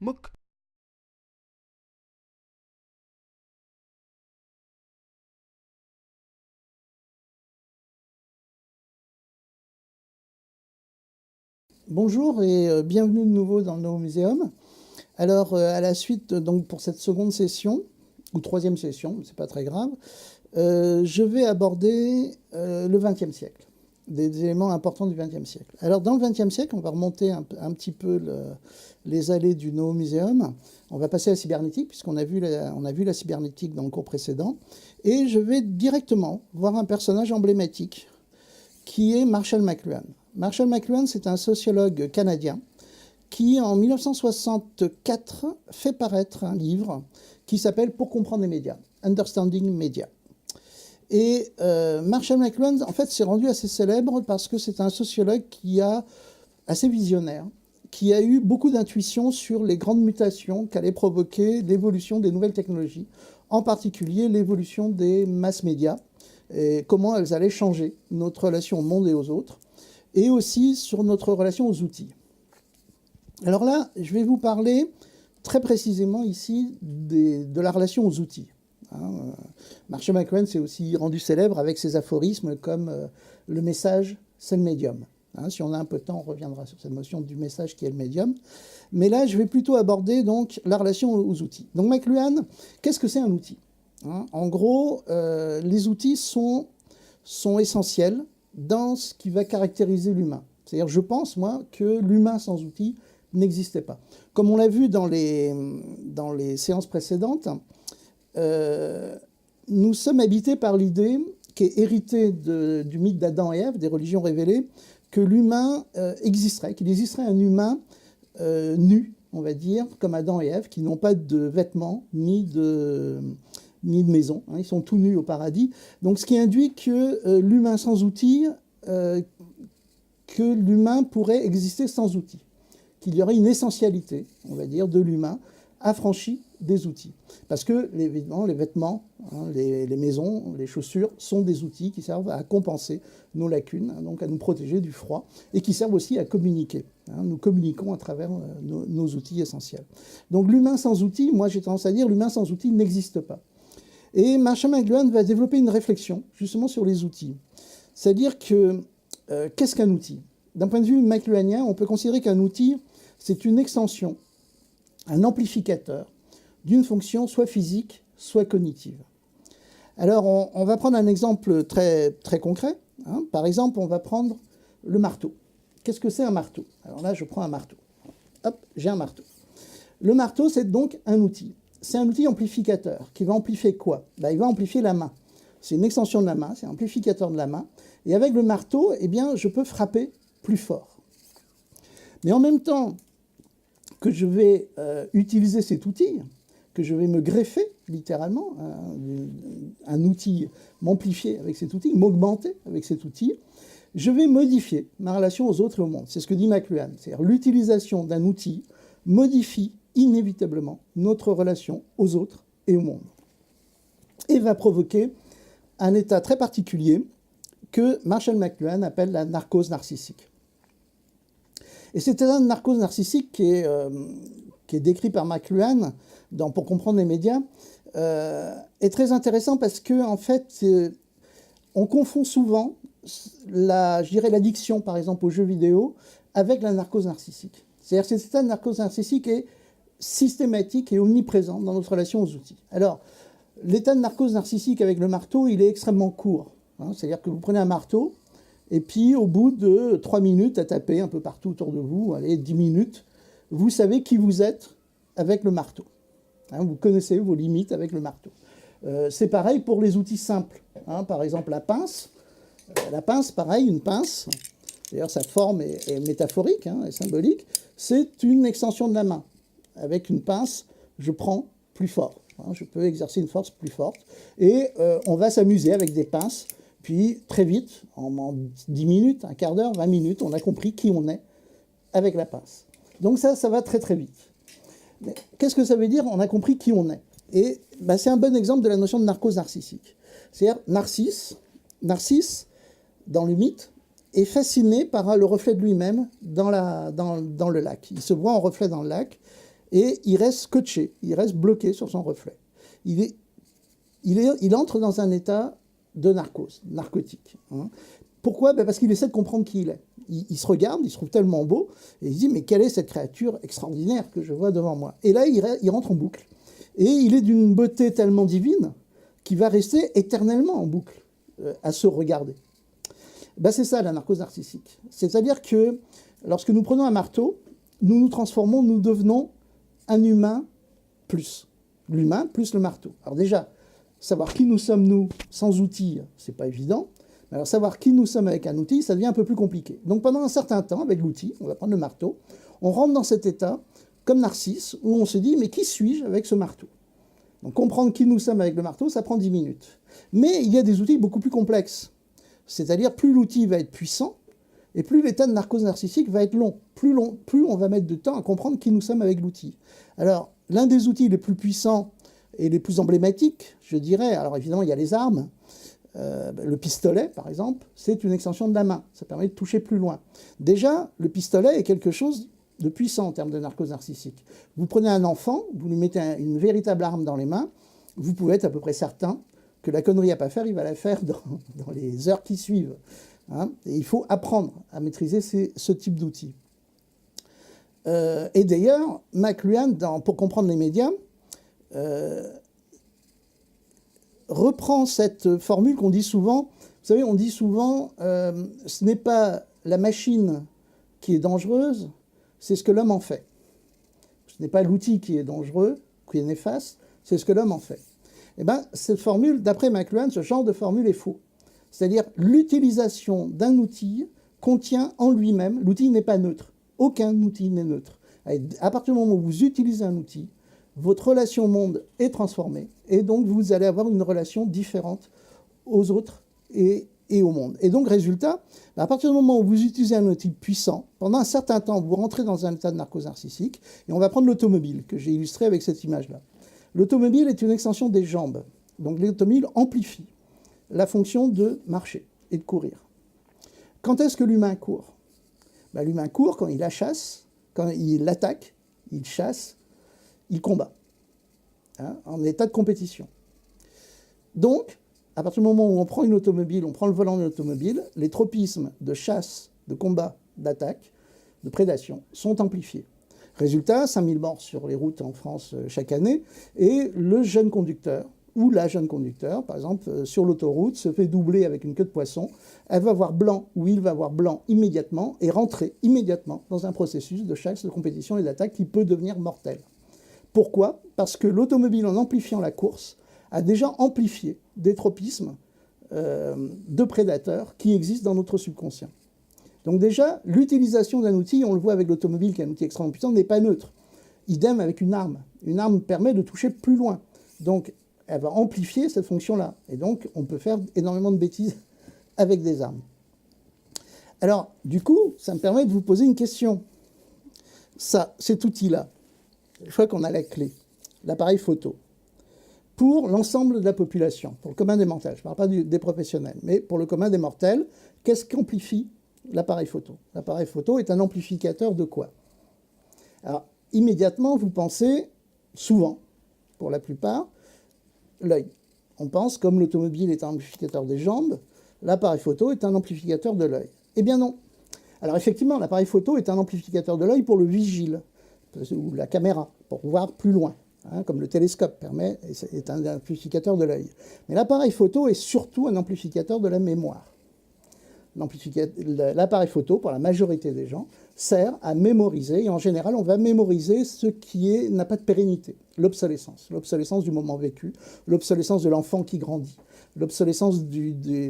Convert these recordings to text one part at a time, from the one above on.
Mook. Bonjour et bienvenue de nouveau dans le Nouveau Muséum. Alors, à la suite, donc, pour cette seconde session, ou troisième session, c'est pas très grave, je vais aborder le XXe siècle, des éléments importants du XXe siècle. Alors, dans le XXe siècle, on va remonter un petit peu les allées du Nouveau Muséum. On va passer à la cybernétique, puisqu'on a vu la cybernétique dans le cours précédent. Et je vais directement voir un personnage emblématique, qui est Marshall McLuhan. Marshall McLuhan, c'est un sociologue canadien qui, en 1964, fait paraître un livre qui s'appelle Pour comprendre les médias, Understanding Media. Et Marshall McLuhan, en fait, s'est rendu assez célèbre parce que c'est un sociologue assez visionnaire, qui a eu beaucoup d'intuitions sur les grandes mutations qu'allait provoquer l'évolution des nouvelles technologies, en particulier l'évolution des mass médias, et comment elles allaient changer notre relation au monde et aux autres, et aussi sur notre relation aux outils. Alors là, je vais vous parler très précisément ici de la relation aux outils. Marshall McLuhan s'est aussi rendu célèbre avec ses aphorismes comme le message, c'est le médium. Si on a un peu de temps, on reviendra sur cette notion du message qui est le médium. Mais là, je vais plutôt aborder donc la relation aux outils. Donc McLuhan, qu'est-ce que c'est un outil ? En gros, les outils sont essentiels dans ce qui va caractériser l'humain. C'est-à-dire, je pense, moi, que l'humain sans outils n'existait pas. Comme on l'a vu dans les séances précédentes, nous sommes habités par l'idée, qui est héritée du mythe d'Adam et Ève, des religions révélées, que l'humain existerait, qu'il existerait un humain nu, on va dire, comme Adam et Ève, qui n'ont pas de vêtements ni de maison. Ils sont tout nus au paradis. Donc, ce qui induit que l'humain sans outils, que l'humain pourrait exister sans outils. Qu'il y aurait une essentialité, on va dire, de l'humain affranchie des outils. Parce que, évidemment, les vêtements, les maisons, les chaussures sont des outils qui servent à compenser nos lacunes, donc à nous protéger du froid, et qui servent aussi à communiquer. Nous communiquons à travers nos outils essentiels. Donc l'humain sans outils, moi j'ai tendance à dire, l'humain sans outils n'existe pas. Et Marshall McLuhan va développer une réflexion justement sur les outils. C'est-à-dire que, qu'est-ce qu'un outil ? D'un point de vue McLuhanien, on peut considérer qu'un outil, c'est une extension, un amplificateur d'une fonction soit physique, soit cognitive. Alors, on va prendre un exemple très, très concret. Par exemple, on va prendre le marteau. Qu'est-ce que c'est un marteau ? Alors là, je prends un marteau. Hop, j'ai un marteau. Le marteau, c'est donc un outil. C'est un outil amplificateur qui va amplifier quoi ? Il va amplifier la main. C'est une extension de la main, c'est un amplificateur de la main. Et avec le marteau, eh bien, je peux frapper plus fort. Mais en même temps que je vais utiliser cet outil, que je vais me greffer, littéralement, un outil, m'amplifier avec cet outil, m'augmenter avec cet outil, je vais modifier ma relation aux autres et au monde. C'est ce que dit McLuhan. C'est-à-dire l'utilisation d'un outil modifie inévitablement notre relation aux autres et au monde. Et va provoquer un état très particulier que Marshall McLuhan appelle la narcose narcissique. Et cet état de narcose narcissique qui est décrit par McLuhan pour comprendre les médias est très intéressant parce que en fait, on confond souvent l'addiction, par exemple, aux jeux vidéo avec la narcose narcissique. C'est-à-dire que cet état de narcose narcissique est systématique et omniprésent dans notre relation aux outils. Alors, l'état de narcose narcissique avec le marteau, il est extrêmement court. C'est-à-dire que vous prenez un marteau, et puis au bout de 3 minutes à taper un peu partout autour de vous, allez, 10 minutes, vous savez qui vous êtes avec le marteau. Vous connaissez vos limites avec le marteau. C'est pareil pour les outils simples. Par exemple, la pince. La pince, pareil, une pince. D'ailleurs, sa forme est métaphorique, est symbolique. C'est une extension de la main. Avec une pince, je prends plus fort. Je peux exercer une force plus forte. Et on va s'amuser avec des pinces. Puis, très vite, en 10 minutes, un quart d'heure, 20 minutes, on a compris qui on est avec la pince. Donc ça va très très vite. Mais qu'est-ce que ça veut dire ? On a compris qui on est. Et c'est un bon exemple de la notion de narcose narcissique. C'est-à-dire, Narcisse, dans le mythe, est fasciné par le reflet de lui-même dans le lac. Il se voit en reflet dans le lac, et il reste scotché, il reste bloqué sur son reflet. Il entre dans un état de narcose, narcotique. Hein. Pourquoi? Parce qu'il essaie de comprendre qui il est. Il se regarde, il se trouve tellement beau, et il se dit, mais quelle est cette créature extraordinaire que je vois devant moi? Et là, il rentre en boucle. Et il est d'une beauté tellement divine qu'il va rester éternellement en boucle à se regarder. C'est ça la narcose narcissique. C'est-à-dire que lorsque nous prenons un marteau, nous nous transformons, nous devenons un humain plus. L'humain plus le marteau. Alors déjà, savoir qui nous sommes nous sans outils, c'est pas évident. Mais alors savoir qui nous sommes avec un outil, ça devient un peu plus compliqué. Donc pendant un certain temps, avec l'outil, on va prendre le marteau, on rentre dans cet état, comme Narcisse, où on se dit, mais qui suis-je avec ce marteau? Donc comprendre qui nous sommes avec le marteau, ça prend 10 minutes. Mais il y a des outils beaucoup plus complexes. C'est-à-dire, plus l'outil va être puissant, et plus l'état de narcose narcissique va être long. Plus on va mettre de temps à comprendre qui nous sommes avec l'outil. Alors, l'un des outils les plus puissants et les plus emblématiques, je dirais, alors évidemment, il y a les armes. Le pistolet, par exemple, c'est une extension de la main. Ça permet de toucher plus loin. Déjà, le pistolet est quelque chose de puissant en termes de narcose narcissique. Vous prenez un enfant, vous lui mettez une véritable arme dans les mains, vous pouvez être à peu près certain que la connerie à pas faire, il va la faire dans les heures qui suivent. Hein. Et il faut apprendre à maîtriser ce type d'outils. Et d'ailleurs, McLuhan, pour comprendre les médias, reprend cette formule qu'on dit souvent. Vous savez, on dit souvent, ce n'est pas la machine qui est dangereuse, c'est ce que l'homme en fait. Ce n'est pas l'outil qui est dangereux, qui est néfaste, c'est ce que l'homme en fait. Eh bien, cette formule, d'après McLuhan, ce genre de formule est faux. C'est-à-dire, l'utilisation d'un outil contient en lui-même, l'outil n'est pas neutre. Aucun outil n'est neutre. À partir du moment où vous utilisez un outil, votre relation au monde est transformée, et donc vous allez avoir une relation différente aux autres et au monde. Et donc, résultat, à partir du moment où vous utilisez un outil puissant, pendant un certain temps, vous rentrez dans un état de narcose narcissique, et on va prendre l'automobile, que j'ai illustré avec cette image-là. L'automobile est une extension des jambes. Donc l'automobile amplifie la fonction de marcher et de courir. Quand est-ce que l'humain court? L'humain court quand il la chasse, quand il attaque, il chasse, il combat, hein, en état de compétition. Donc, à partir du moment où on prend une automobile, on prend le volant de l'automobile, les tropismes de chasse, de combat, d'attaque, de prédation sont amplifiés. Résultat, 5000 morts sur les routes en France chaque année, et le jeune conducteur, ou la jeune conducteur, par exemple, sur l'autoroute, se fait doubler avec une queue de poisson, elle va voir blanc, ou il va voir blanc immédiatement, et rentrer immédiatement dans un processus de chasse, de compétition et d'attaque qui peut devenir mortel. Pourquoi? Parce que l'automobile, en amplifiant la course, a déjà amplifié des tropismes de prédateurs qui existent dans notre subconscient. Donc déjà, l'utilisation d'un outil, on le voit avec l'automobile, qui est un outil extrêmement puissant, n'est pas neutre. Idem avec une arme. Une arme permet de toucher plus loin. Donc, elle va amplifier cette fonction-là. Et donc, on peut faire énormément de bêtises avec des armes. Alors, du coup, ça me permet de vous poser une question. Ça, cet outil-là, je crois qu'on a la clé, l'appareil photo. Pour l'ensemble de la population, pour le commun des mortels, je ne parle pas des professionnels, mais pour le commun des mortels, qu'est-ce qu'amplifie l'appareil photo? L'appareil photo est un amplificateur de quoi? Alors, immédiatement, vous pensez, souvent, pour la plupart, l'œil. On pense, comme l'automobile est un amplificateur des jambes, l'appareil photo est un amplificateur de l'œil. Eh bien non. Alors effectivement, l'appareil photo est un amplificateur de l'œil pour le vigile, ou la caméra, pour voir plus loin. Hein, comme le télescope est un amplificateur de l'œil. Mais l'appareil photo est surtout un amplificateur de la mémoire. L'appareil photo, pour la majorité des gens, sert à mémoriser, et en général, on va mémoriser ce qui n'a pas de pérennité. L'obsolescence du moment vécu, l'obsolescence de l'enfant qui grandit, l'obsolescence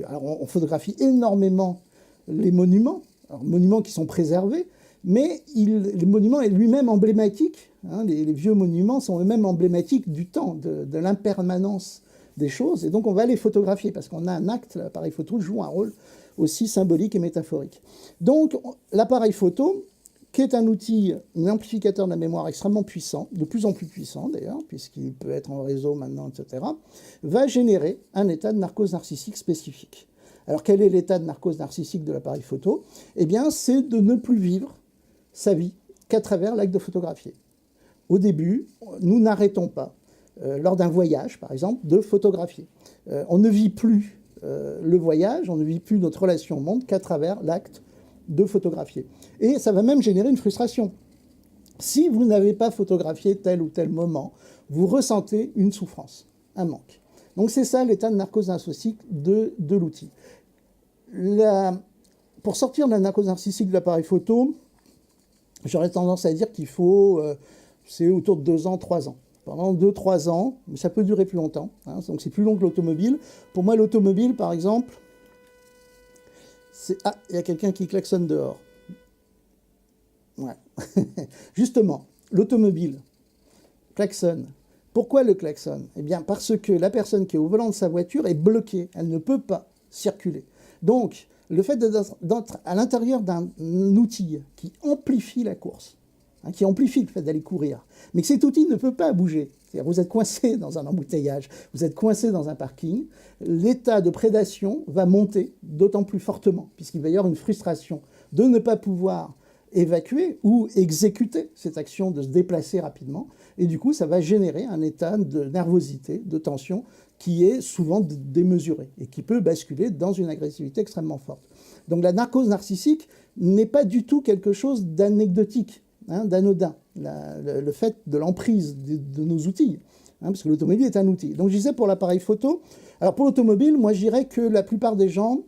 Alors, on photographie énormément les monuments, alors monuments qui sont préservés, mais le monument est lui-même emblématique. Hein, les vieux monuments sont eux-mêmes emblématiques du temps, de l'impermanence des choses, et donc on va les photographier, parce qu'on a un acte, l'appareil photo joue un rôle aussi symbolique et métaphorique. Donc l'appareil photo, qui est un outil, un amplificateur de la mémoire extrêmement puissant, de plus en plus puissant d'ailleurs, puisqu'il peut être en réseau maintenant, etc., va générer un état de narcose narcissique spécifique. Alors quel est l'état de narcose narcissique de l'appareil photo? Eh bien, c'est de ne plus vivre sa vie qu'à travers l'acte de photographier. au début, nous n'arrêtons pas, lors d'un voyage, par exemple, de photographier. On ne vit plus le voyage, on ne vit plus notre relation au monde qu'à travers l'acte de photographier. Et ça va même générer une frustration. Si vous n'avez pas photographié tel ou tel moment, vous ressentez une souffrance, un manque. Donc c'est ça l'état de narcose narcissique de l'outil. Pour sortir de la narcose narcissique de l'appareil photo, j'aurais tendance à dire qu'il faut, c'est autour de 2 ans, 3 ans. Pendant 2-3 ans, mais ça peut durer plus longtemps, hein, donc c'est plus long que l'automobile. Pour moi, l'automobile, par exemple, c'est... Ah, il y a quelqu'un qui klaxonne dehors. Ouais. Justement, l'automobile klaxonne. Pourquoi le klaxonne? Eh bien, parce que la personne qui est au volant de sa voiture est bloquée. Elle ne peut pas circuler. Donc, le fait d'être à l'intérieur d'un outil qui amplifie la course, hein, qui amplifie le fait d'aller courir, mais que cet outil ne peut pas bouger. C'est-à-dire vous êtes coincé dans un embouteillage, vous êtes coincé dans un parking, l'état de prédation va monter d'autant plus fortement, puisqu'il va y avoir une frustration de ne pas pouvoir évacuer ou exécuter cette action de se déplacer rapidement, et du coup ça va générer un état de nervosité, de tension, qui est souvent démesuré et qui peut basculer dans une agressivité extrêmement forte. Donc la narcose narcissique n'est pas du tout quelque chose d'anecdotique, hein, d'anodin, le fait de l'emprise de nos outils, hein, parce que l'automobile est un outil. Donc je disais pour l'appareil photo, alors pour l'automobile, moi je dirais que la plupart des gens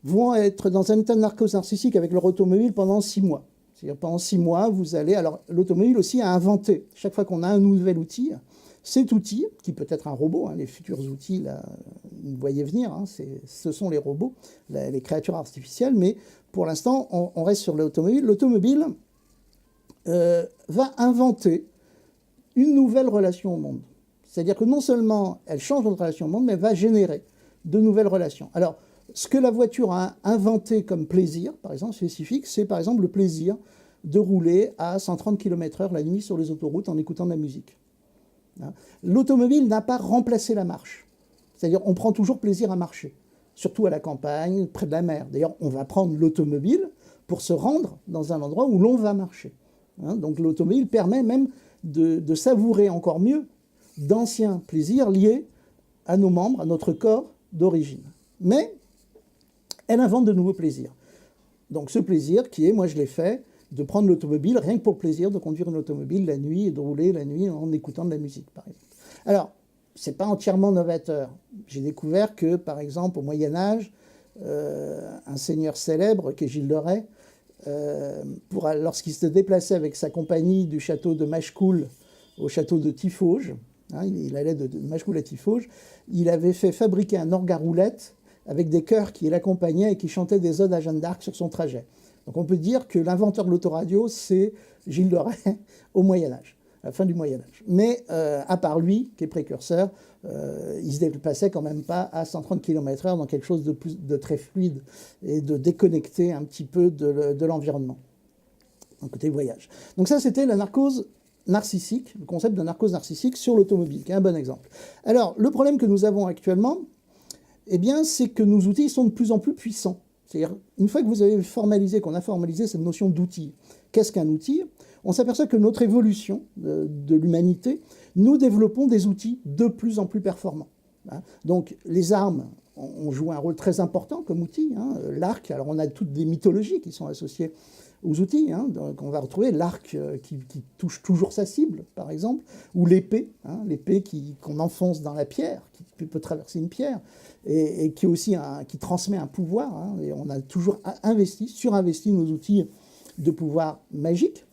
vont être dans un état de narcose narcissique avec leur automobile pendant 6 mois. C'est-à-dire pendant 6 mois, vous allez... Alors l'automobile aussi a inventé, chaque fois qu'on a un nouvel outil, cet outil, qui peut être un robot, hein, les futurs outils, là, vous voyez venir, hein, ce sont les robots, les créatures artificielles, mais pour l'instant, on reste sur l'automobile. L'automobile va inventer une nouvelle relation au monde. C'est-à-dire que non seulement elle change notre relation au monde, mais elle va générer de nouvelles relations. Alors, ce que la voiture a inventé comme plaisir, par exemple, spécifique, c'est par exemple le plaisir de rouler à 130 km/h la nuit sur les autoroutes en écoutant de la musique. L'automobile n'a pas remplacé la marche. C'est-à-dire on prend toujours plaisir à marcher, surtout à la campagne, près de la mer. D'ailleurs, on va prendre l'automobile pour se rendre dans un endroit où l'on va marcher. Donc l'automobile permet même de savourer encore mieux d'anciens plaisirs liés à nos membres, à notre corps d'origine. Mais elle invente de nouveaux plaisirs. Donc ce plaisir qui est, moi je l'ai fait, de prendre l'automobile, rien que pour le plaisir de conduire une automobile la nuit et de rouler la nuit en écoutant de la musique, par exemple. Alors, ce n'est pas entièrement novateur. J'ai découvert que, par exemple, au Moyen-Âge, un seigneur célèbre, qui est Gilles de Rais, lorsqu'il se déplaçait avec sa compagnie du château de Machecoul au château de Tiffauges, hein, il allait de Machecoul à Tiffauges, il avait fait fabriquer un orgue à roulette avec des chœurs qui l'accompagnaient et qui chantaient des odes à Jeanne d'Arc sur son trajet. Donc on peut dire que l'inventeur de l'autoradio, c'est Gilles de Rais au Moyen-Âge, à la fin du Moyen-Âge. Mais à part lui, qui est précurseur, il ne se déplaçait quand même pas à 130 km/h dans quelque chose de très fluide et de déconnecté un petit peu de l'environnement, d'un côté voyage. Donc ça, c'était la narcose narcissique, le concept de narcose narcissique sur l'automobile, qui est un bon exemple. Alors, le problème que nous avons actuellement, eh bien, c'est que nos outils sont de plus en plus puissants. C'est-à-dire, une fois que vous avez formalisé, qu'on a formalisé cette notion d'outil, qu'est-ce qu'un outil? On s'aperçoit que notre évolution de l'humanité, nous développons des outils de plus en plus performants. Hein. Donc, les armes ont joué un rôle très important comme outil. Hein. L'arc, alors on a toutes des mythologies qui sont associées aux outils. Hein. Donc, on va retrouver l'arc qui touche toujours sa cible, par exemple, ou l'épée, hein, l'épée qu'on enfonce dans la pierre, qui peut traverser une pierre, et qui aussi qui transmet un pouvoir. Hein. Et on a toujours surinvesti nos outils de pouvoir magique.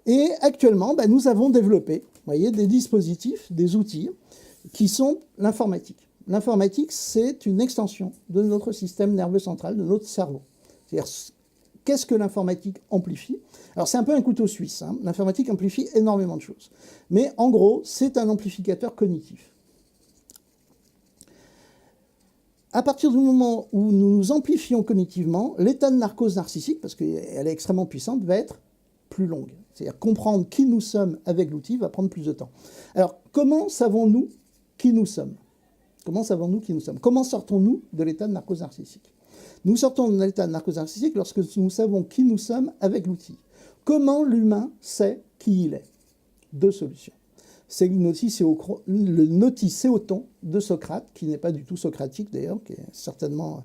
Et actuellement, nous avons développé, vous voyez, des dispositifs, des outils qui sont l'informatique. L'informatique, c'est une extension de notre système nerveux central, de notre cerveau. C'est-à-dire, qu'est-ce que l'informatique amplifie? Alors, c'est un peu un couteau suisse. Hein. L'informatique amplifie énormément de choses. Mais en gros, c'est un amplificateur cognitif. À partir du moment où nous nous amplifions cognitivement, l'état de narcose narcissique, parce qu'elle est extrêmement puissante, va être plus longue. C'est-à-dire comprendre qui nous sommes avec l'outil va prendre plus de temps. Alors, comment savons-nous qui nous sommes? Comment savons-nous qui nous sommes? Comment sortons-nous de l'état de narcose narcissique? Nous sortons de l'état de narcose narcissique lorsque nous savons qui nous sommes avec l'outil. Comment l'humain sait qui il est? deux solutions. C'est le noticéoton de Socrate, qui n'est pas du tout socratique d'ailleurs, qui est certainement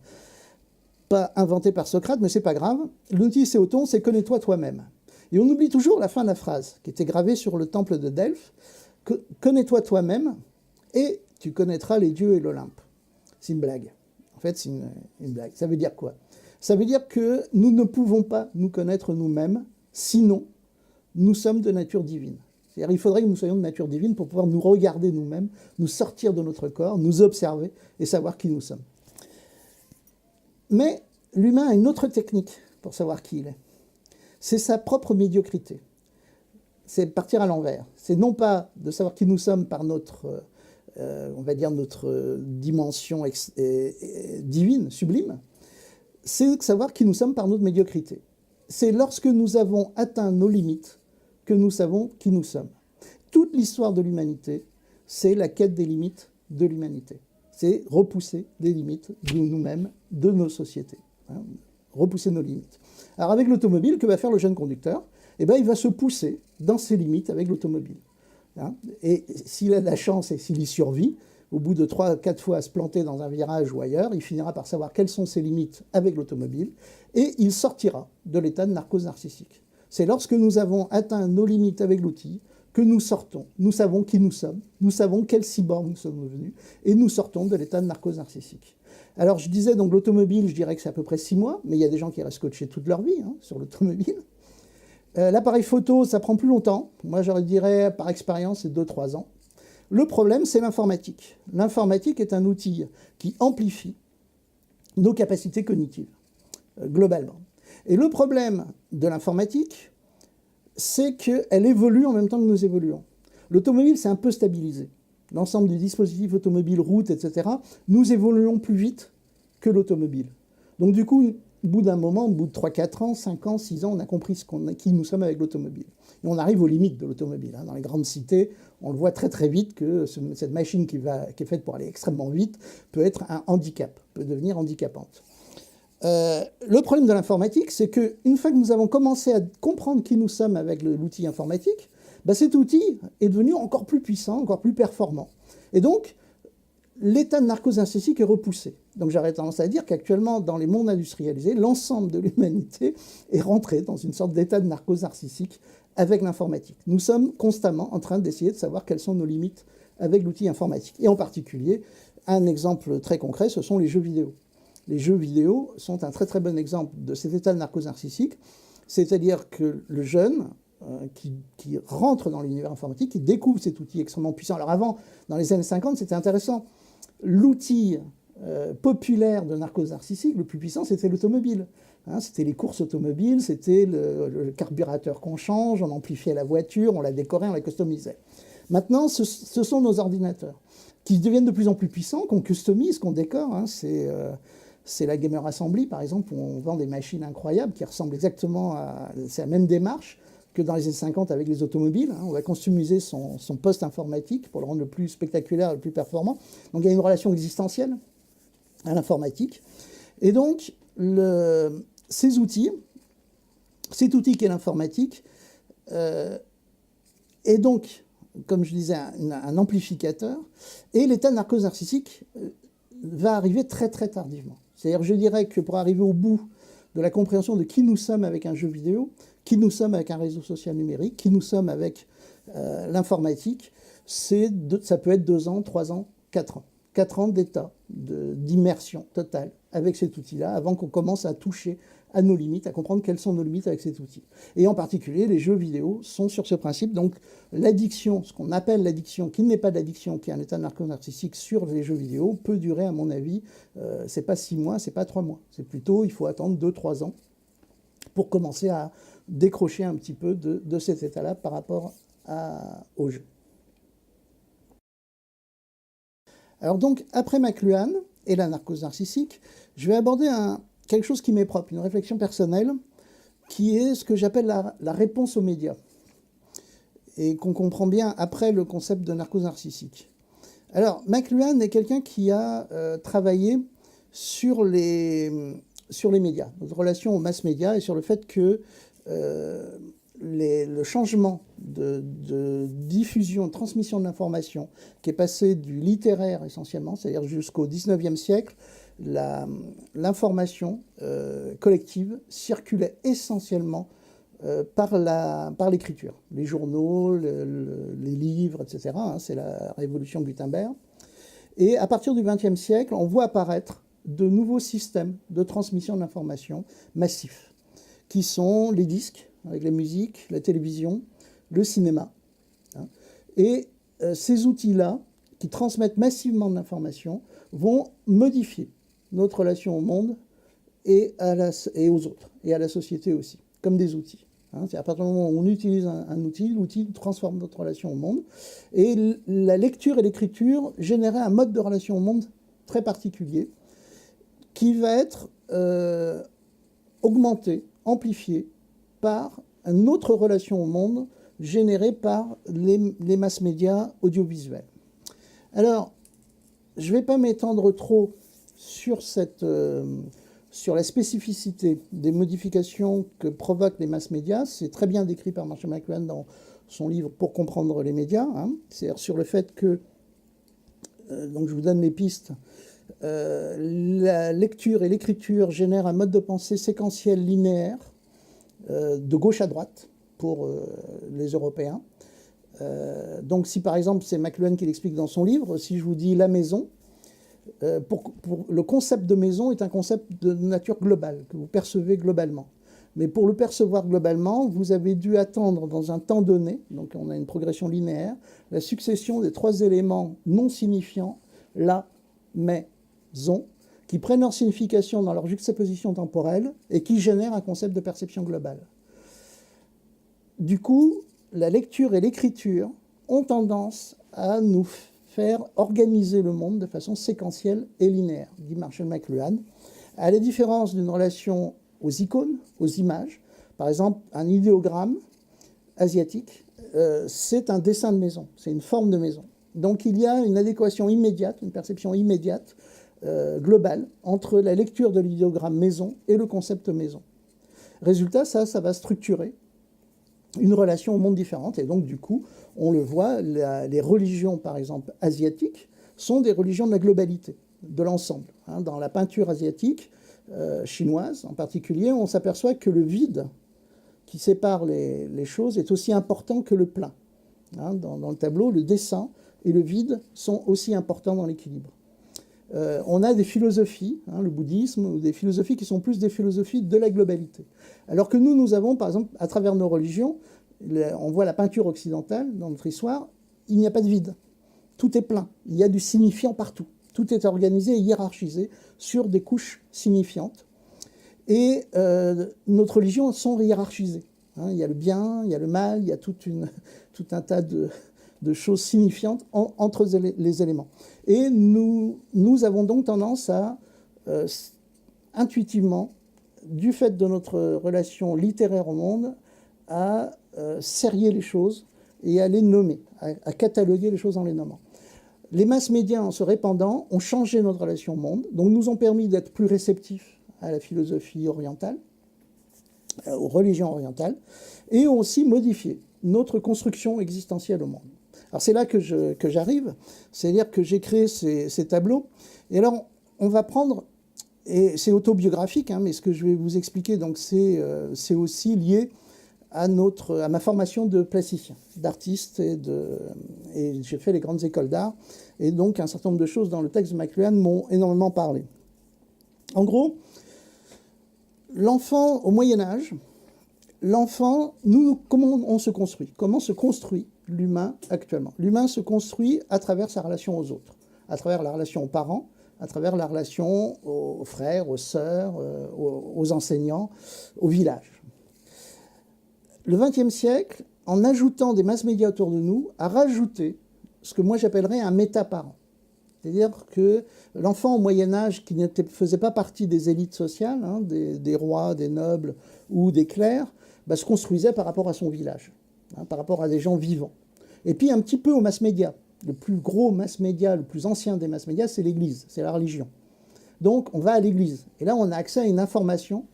pas inventé par Socrate, mais c'est pas grave. Le noticéoton, c'est connais-toi toi-même. Et on oublie toujours la fin de la phrase, qui était gravée sur le temple de Delphes. Connais-toi toi-même et tu connaîtras les dieux et l'Olympe. C'est une blague. En fait, c'est une blague. Ça veut dire quoi? Ça veut dire que nous ne pouvons pas nous connaître nous-mêmes, sinon nous sommes de nature divine. C'est-à-dire qu'il faudrait que nous soyons de nature divine pour pouvoir nous regarder nous-mêmes, nous sortir de notre corps, nous observer et savoir qui nous sommes. Mais l'humain a une autre technique pour savoir qui il est. C'est sa propre médiocrité. C'est partir à l'envers. C'est non pas de savoir qui nous sommes par notre, on va dire, notre dimension divine, sublime, c'est de savoir qui nous sommes par notre médiocrité. C'est lorsque nous avons atteint nos limites que nous savons qui nous sommes. Toute l'histoire de l'humanité, c'est la quête des limites de l'humanité. C'est repousser les limites de nous-mêmes, de nos sociétés. Hein, repousser nos limites. Alors avec l'automobile, que va faire le jeune conducteur? Eh bien, il va se pousser dans ses limites avec l'automobile. Hein, et s'il a de la chance et s'il y survit, au bout de 3-4 fois à se planter dans un virage ou ailleurs, il finira par savoir quelles sont ses limites avec l'automobile et il sortira de l'état de narcose narcissique. C'est lorsque nous avons atteint nos limites avec l'outil que nous sortons. Nous savons qui nous sommes, nous savons quel cyborg nous sommes devenus et nous sortons de l'état de narcose narcissique. Alors je disais donc l'automobile, je dirais que c'est à peu près 6 mois, mais il y a des gens qui restent coachés toute leur vie sur l'automobile. L'appareil photo, ça prend plus longtemps. Moi, je dirais, par expérience, c'est 2-3 ans. Le problème, c'est l'informatique. L'informatique est un outil qui amplifie nos capacités cognitives, globalement. Et le problème de l'informatique, c'est qu'elle évolue en même temps que nous évoluons. L'automobile, c'est un peu stabilisé. L'ensemble du dispositif automobile, route, etc., nous évoluons plus vite que l'automobile. Donc du coup, au bout d'un moment, au bout de 3-4 ans, 5 ans, 6 ans, on a compris qui nous sommes avec l'automobile. Et on arrive aux limites de l'automobile. Dans les grandes cités, on le voit très très vite que cette machine qui est faite pour aller extrêmement vite peut être un handicap, peut devenir handicapante. Le problème de l'informatique, c'est qu'une fois que nous avons commencé à comprendre qui nous sommes avec l'outil informatique, cet outil est devenu encore plus puissant, encore plus performant. Et donc, l'état de narcose narcissique est repoussé. Donc j'aurais tendance à dire qu'actuellement, dans les mondes industrialisés, l'ensemble de l'humanité est rentré dans une sorte d'état de narcose narcissique avec l'informatique. Nous sommes constamment en train d'essayer de savoir quelles sont nos limites avec l'outil informatique. Et en particulier, un exemple très concret, ce sont les jeux vidéo. Les jeux vidéo sont un très très bon exemple de cet état de narcose narcissique, c'est-à-dire que le jeune qui rentre dans l'univers informatique, qui découvre cet outil extrêmement puissant. Alors avant, dans les années 50, c'était intéressant. L'outil populaire de narcose narcissique, le plus puissant, c'était l'automobile. C'était les courses automobiles, c'était le carburateur qu'on change, on amplifiait la voiture, on la décorait, on la customisait. Maintenant, ce sont nos ordinateurs qui deviennent de plus en plus puissants, qu'on customise, qu'on décore. C'est la Gamer Assembly, par exemple, où on vend des machines incroyables qui ressemblent exactement à... C'est la même démarche que dans les années 50 avec les automobiles. On va customiser son poste informatique pour le rendre le plus spectaculaire, le plus performant. Donc il y a une relation existentielle à l'informatique. Et donc, cet outil qu'est l'informatique, est donc, comme je disais, un amplificateur. Et l'état de narcose narcissique va arriver très très tardivement. C'est-à-dire, je dirais que pour arriver au bout de la compréhension de qui nous sommes avec un jeu vidéo, qui nous sommes avec un réseau social numérique, qui nous sommes avec l'informatique, ça peut être 2 ans, 3 ans, 4 ans. 4 ans d'état d'immersion totale avec cet outil-là, avant qu'on commence à toucher à nos limites, à comprendre quelles sont nos limites avec cet outil. Et en particulier, les jeux vidéo sont sur ce principe. Donc l'addiction, ce qu'on appelle l'addiction, qui n'est pas de l'addiction, qui est un état narcissique sur les jeux vidéo, peut durer, à mon avis, c'est pas 6 mois, c'est pas 3 mois. C'est plutôt, il faut attendre 2-3 ans pour commencer à décrocher un petit peu de cet état-là par rapport au jeu. Alors donc, après McLuhan et la narcose narcissique, je vais aborder quelque chose qui m'est propre, une réflexion personnelle, qui est ce que j'appelle la réponse aux médias, et qu'on comprend bien après le concept de narcose narcissique. Alors, McLuhan est quelqu'un qui a travaillé sur les médias, notre relation aux mass médias, et sur le fait que le changement de diffusion, de transmission de l'information, qui est passé du littéraire essentiellement, c'est-à-dire jusqu'au XIXe siècle, l'information collective circulait essentiellement par l'écriture. Les journaux, les livres, etc. Hein, c'est la révolution Gutenberg. Et à partir du XXe siècle, on voit apparaître de nouveaux systèmes de transmission de l'information massifs, qui sont les disques, avec la musique, la télévision, le cinéma. Hein. Et ces outils-là, qui transmettent massivement de l'information, vont modifier notre relation au monde et aux autres, et à la société aussi, comme des outils. Hein. C'est à partir du moment où on utilise un outil, l'outil transforme notre relation au monde. Et la lecture et l'écriture généraient un mode de relation au monde très particulier, qui va être augmenté, amplifié, par une autre relation au monde générée par les mass médias audiovisuels. Alors, je ne vais pas m'étendre trop sur la spécificité des modifications que provoquent les mass médias. C'est très bien décrit par Marshall McLuhan dans son livre « Pour comprendre les médias ». Hein. C'est-à-dire sur le fait que, donc je vous donne les pistes, la lecture et l'écriture génèrent un mode de pensée séquentiel linéaire, de gauche à droite pour les Européens. Donc si par exemple, c'est McLuhan qui l'explique dans son livre, si je vous dis la maison, le concept de maison est un concept de nature globale, que vous percevez globalement. Mais pour le percevoir globalement, vous avez dû attendre dans un temps donné, donc on a une progression linéaire, la succession des 3 éléments non signifiants, la, mais, zon, qui prennent leur signification dans leur juxtaposition temporelle et qui génèrent un concept de perception globale. Du coup, la lecture et l'écriture ont tendance à nous faire organiser le monde de façon séquentielle et linéaire, dit Marshall McLuhan, à la différence d'une relation aux icônes, aux images. Par exemple, un idéogramme asiatique, c'est un dessin de maison, c'est une forme de maison. Donc il y a une adéquation immédiate, une perception immédiate, globale, entre la lecture de l'idéogramme maison et le concept maison. Résultat, ça va structurer une relation au monde différente. Et donc, du coup, on le voit, les religions, par exemple, asiatiques, sont des religions de la globalité, de l'ensemble. Hein. Dans la peinture asiatique, chinoise en particulier, on s'aperçoit que le vide qui sépare les choses est aussi important que le plein. Hein. Dans le tableau, le dessin et le vide sont aussi importants dans l'équilibre. On a des philosophies, hein, le bouddhisme, ou des philosophies qui sont plus des philosophies de la globalité. Alors que nous avons, par exemple, à travers nos religions, on voit la peinture occidentale dans notre histoire, il n'y a pas de vide. Tout est plein. Il y a du signifiant partout. Tout est organisé et hiérarchisé sur des couches signifiantes. Et notre religion sont hiérarchisées. Hein, il y a le bien, il y a le mal, il y a tout un tas de choses signifiantes entre les éléments. Et nous avons donc tendance à, intuitivement, du fait de notre relation littéraire au monde, à serrer les choses et à les nommer, à cataloguer les choses en les nommant. Les masses médias, en se répandant, ont changé notre relation au monde, donc nous ont permis d'être plus réceptifs à la philosophie orientale, aux religions orientales, et ont aussi modifié notre construction existentielle au monde. Alors c'est là que j'arrive, c'est-à-dire que j'ai créé ces tableaux, et alors on va prendre, et c'est autobiographique, hein, mais ce que je vais vous expliquer, donc c'est aussi lié à ma formation de plasticien, d'artiste, et j'ai fait les grandes écoles d'art, et donc un certain nombre de choses dans le texte de McLuhan m'ont énormément parlé. En gros, l'enfant au Moyen-Âge, comment on se construit? Comment se construit l'humain actuellement? L'humain se construit à travers sa relation aux autres, à travers la relation aux parents, à travers la relation aux frères, aux sœurs, aux enseignants, au village. Le XXe siècle, en ajoutant des masses médias autour de nous, a rajouté ce que moi j'appellerais un méta-parent. C'est-à-dire que l'enfant au Moyen-Âge, qui ne faisait pas partie des élites sociales, hein, des rois, des nobles ou des clercs, se construisait par rapport à son village, hein, par rapport à des gens vivants. Et puis un petit peu aux masses médias. Le plus gros mass média, le plus ancien des masses médias, c'est l'Église, c'est la religion. Donc on va à l'Église. Et là, on a accès à une information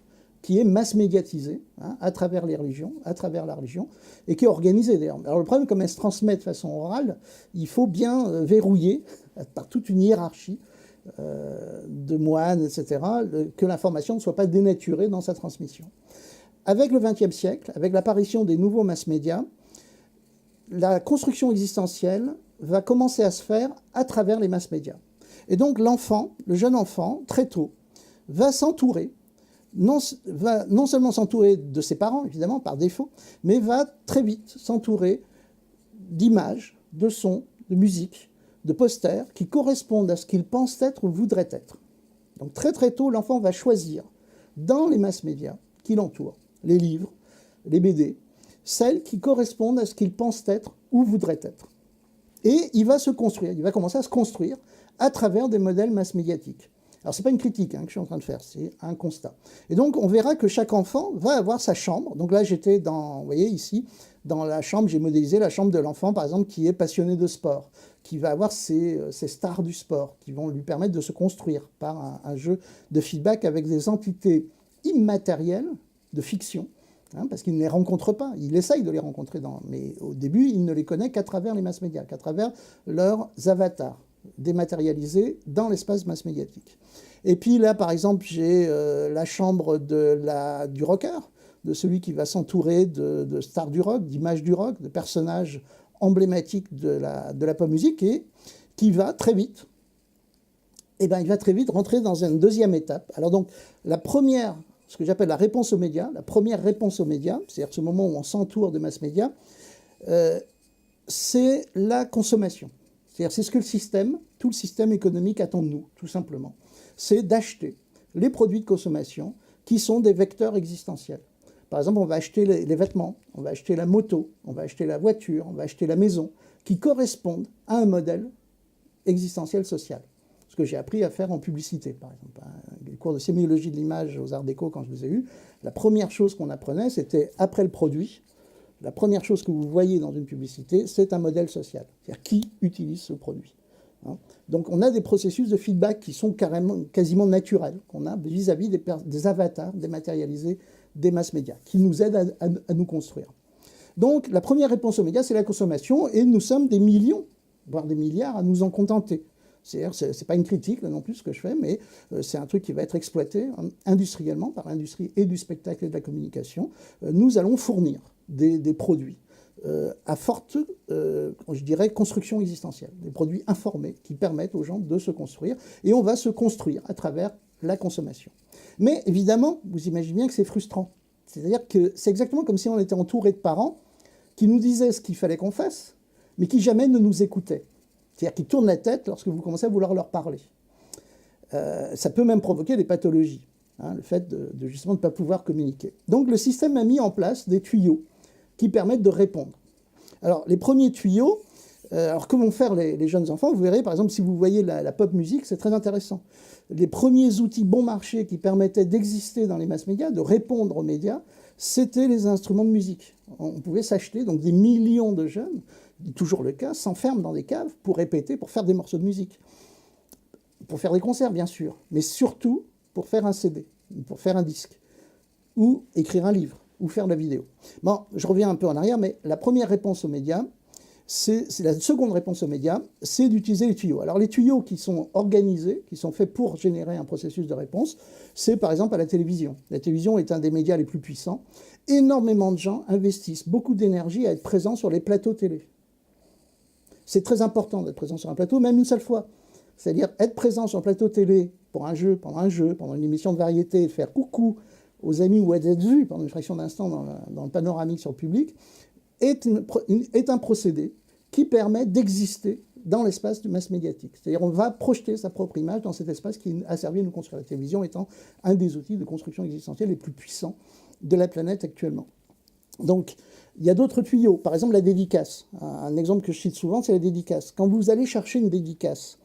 qui est mass médiatisée à travers les religions, à travers la religion, et qui est organisée d'ailleurs. Alors le problème, comme elle se transmet de façon orale, il faut bien verrouiller par toute une hiérarchie de moines, etc., que l'information ne soit pas dénaturée dans sa transmission. Avec le XXe siècle, avec l'apparition des nouveaux mass-médias, la construction existentielle va commencer à se faire à travers les mass-médias. Et donc l'enfant, le jeune enfant, très tôt, va s'entourer, non seulement s'entourer de ses parents, évidemment, par défaut, mais va très vite s'entourer d'images, de sons, de musique, de posters qui correspondent à ce qu'il pense être ou voudrait être. Donc très très tôt, l'enfant va choisir dans les mass-médias qui l'entourent, les livres, les BD, celles qui correspondent à ce qu'il pense être ou voudrait être. Et il va se construire, il va commencer à se construire à travers des modèles mass-médiatiques. Alors, ce n'est pas une critique que je suis en train de faire, c'est un constat. Et donc, on verra que chaque enfant va avoir sa chambre. Donc là, j'étais dans, vous voyez ici, dans la chambre, j'ai modélisé la chambre de l'enfant, par exemple, qui est passionné de sport, qui va avoir ses stars du sport, qui vont lui permettre de se construire par un jeu de feedback avec des entités immatérielles de fiction, parce qu'il ne les rencontre pas. Il essaye de les rencontrer, mais au début, il ne les connaît qu'à travers les mass-médias, qu'à travers leurs avatars dématérialisés dans l'espace mass-médiatique. Et puis là, par exemple, j'ai la chambre du rocker, de celui qui va s'entourer de stars du rock, d'images du rock, de personnages emblématiques de la pop musique, et qui va très vite, il va très vite rentrer dans une deuxième étape. Alors donc, la première, ce que j'appelle la réponse aux médias, la première réponse aux médias, c'est-à-dire ce moment où on s'entoure de mass-médias, c'est la consommation. C'est-à-dire c'est ce que tout le système économique attend de nous, tout simplement. C'est d'acheter les produits de consommation qui sont des vecteurs existentiels. Par exemple, on va acheter les vêtements, on va acheter la moto, on va acheter la voiture, on va acheter la maison, qui correspondent à un modèle existentiel social. Ce que j'ai appris à faire en publicité, par exemple. Les cours de sémiologie de l'image aux Arts Déco, quand je les ai eus, la première chose qu'on apprenait, c'était après le produit, la première chose que vous voyez dans une publicité, c'est un modèle social. C'est-à-dire qui utilise ce produit. Donc on a des processus de feedback qui sont quasiment naturels, qu'on a vis-à-vis des avatars dématérialisés des mass-médias, qui nous aident à nous construire. Donc la première réponse aux médias, c'est la consommation, et nous sommes des millions, voire des milliards, à nous en contenter. C'est-à-dire, ce n'est pas une critique là non plus ce que je fais, mais c'est un truc qui va être exploité industriellement par l'industrie et du spectacle et de la communication. Nous allons fournir des produits à forte, je dirais, construction existentielle, des produits informés qui permettent aux gens de se construire, et on va se construire à travers la consommation. Mais évidemment, vous imaginez bien que c'est frustrant. C'est-à-dire que c'est exactement comme si on était entouré de parents qui nous disaient ce qu'il fallait qu'on fasse, mais qui jamais ne nous écoutaient. C'est-à-dire qu'ils tournent la tête lorsque vous commencez à vouloir leur parler. Ça peut même provoquer des pathologies, le fait de justement ne pas pouvoir communiquer. Donc le système a mis en place des tuyaux qui permettent de répondre. Alors les premiers tuyaux, alors que vont faire les jeunes enfants? Vous verrez, par exemple, si vous voyez la pop musique, c'est très intéressant. Les premiers outils bon marché qui permettaient d'exister dans les mass-médias, de répondre aux médias, c'était les instruments de musique. On pouvait s'acheter, donc des millions de jeunes, toujours le cas, s'enferment dans des caves pour répéter, pour faire des morceaux de musique. Pour faire des concerts, bien sûr, mais surtout pour faire un CD, pour faire un disque, ou écrire un livre, ou faire de la vidéo. Bon, je reviens un peu en arrière, mais la première réponse aux médias, c'est la seconde réponse aux médias, c'est d'utiliser les tuyaux. Alors les tuyaux qui sont organisés, qui sont faits pour générer un processus de réponse, c'est par exemple à la télévision. La télévision est un des médias les plus puissants. Énormément de gens investissent beaucoup d'énergie à être présents sur les plateaux télé. C'est très important d'être présent sur un plateau, même une seule fois. C'est-à-dire être présent sur un plateau télé pour un jeu, pendant une émission de variété, faire coucou aux amis ou être vu pendant une fraction d'instant dans le panoramique sur le public, est un procédé qui permet d'exister dans l'espace du mass médiatique. C'est-à-dire on va projeter sa propre image dans cet espace qui a servi à nous construire. La télévision étant un des outils de construction existentielle les plus puissants de la planète actuellement. Donc, il y a d'autres tuyaux. Par exemple, la dédicace. Un exemple que je cite souvent, c'est la dédicace. Quand vous allez chercher une dédicace,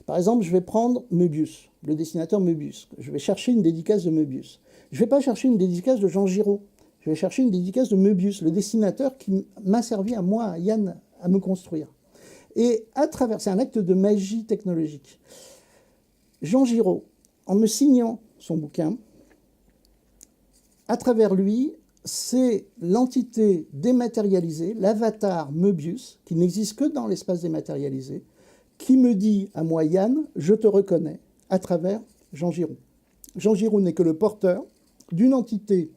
par exemple, je vais prendre Möbius, le dessinateur Möbius. Je vais chercher une dédicace de Möbius. Je ne vais pas chercher une dédicace de Jean Giraud. Je vais chercher une dédicace de Möbius, le dessinateur qui m'a servi à moi, à Yann, à me construire. Et à travers, c'est un acte de magie technologique. Jean Giraud, en me signant son bouquin, à travers lui, c'est l'entité dématérialisée, l'avatar Möbius, qui n'existe que dans l'espace dématérialisé, qui me dit à moi, Yann, je te reconnais, à travers Jean Giraud. Jean Giraud n'est que le porteur d'une entité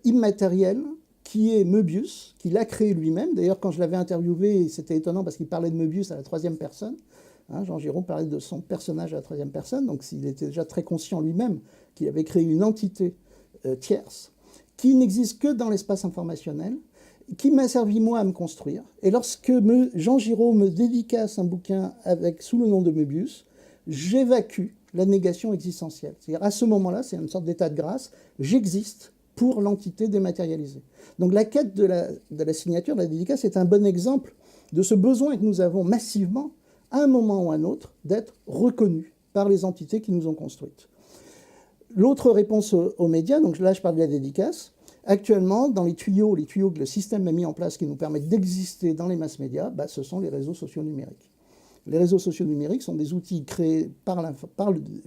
immatérielle qui est Möbius, qu'il a créé lui-même. D'ailleurs, quand je l'avais interviewé, c'était étonnant parce qu'il parlait de Möbius à la troisième personne. Hein, Jean Giraud parlait de son personnage à la troisième personne, donc il était déjà très conscient lui-même qu'il avait créé une entité tierce qui n'existe que dans l'espace informationnel, qui m'a servi moi à me construire. Et lorsque Jean Giraud me dédicace un bouquin sous le nom de Möbius, j'évacue la négation existentielle. C'est-à-dire à ce moment-là, c'est une sorte d'état de grâce, j'existe pour l'entité dématérialisée. Donc la quête de la signature, de la dédicace, est un bon exemple de ce besoin que nous avons massivement, à un moment ou à un autre, d'être reconnus par les entités qui nous ont construites. L'autre réponse aux médias, donc là je parle de la dédicace, actuellement dans les tuyaux que le système a mis en place qui nous permettent d'exister dans les masses médias, ce sont les réseaux sociaux numériques. Les réseaux sociaux numériques sont des outils créés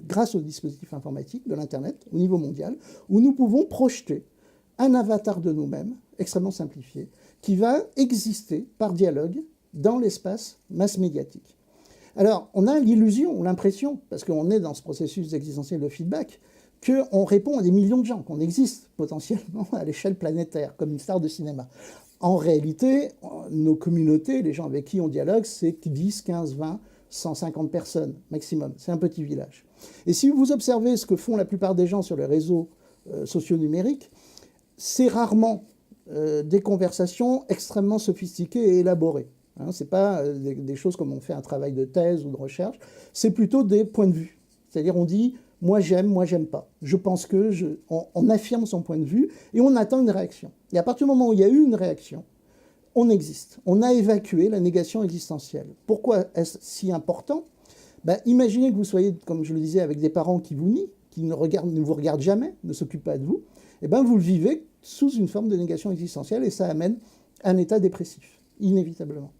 grâce aux dispositifs informatiques de l'Internet au niveau mondial, où nous pouvons projeter un avatar de nous-mêmes, extrêmement simplifié, qui va exister par dialogue dans l'espace mass médiatique. Alors, on a l'illusion, l'impression, parce qu'on est dans ce processus existentiel de feedback, qu'on répond à des millions de gens, qu'on existe potentiellement à l'échelle planétaire, comme une star de cinéma. En réalité, nos communautés, les gens avec qui on dialogue, c'est 10, 15, 20, 150 personnes maximum. C'est un petit village. Et si vous observez ce que font la plupart des gens sur les réseaux sociaux numériques, c'est rarement des conversations extrêmement sophistiquées et élaborées. Hein, ce n'est pas des choses comme on fait un travail de thèse ou de recherche, c'est plutôt des points de vue. C'est-à-dire on dit « moi j'aime pas ». Je pense que on affirme son point de vue et on attend une réaction. Et à partir du moment où il y a eu une réaction, on existe. On a évacué la négation existentielle. Pourquoi est-ce si important ? Imaginez que vous soyez, comme je le disais, avec des parents qui vous nient, qui ne vous regardent jamais, ne s'occupent pas de vous. Vous le vivez sous une forme de négation existentielle et ça amène un état dépressif, inévitablement.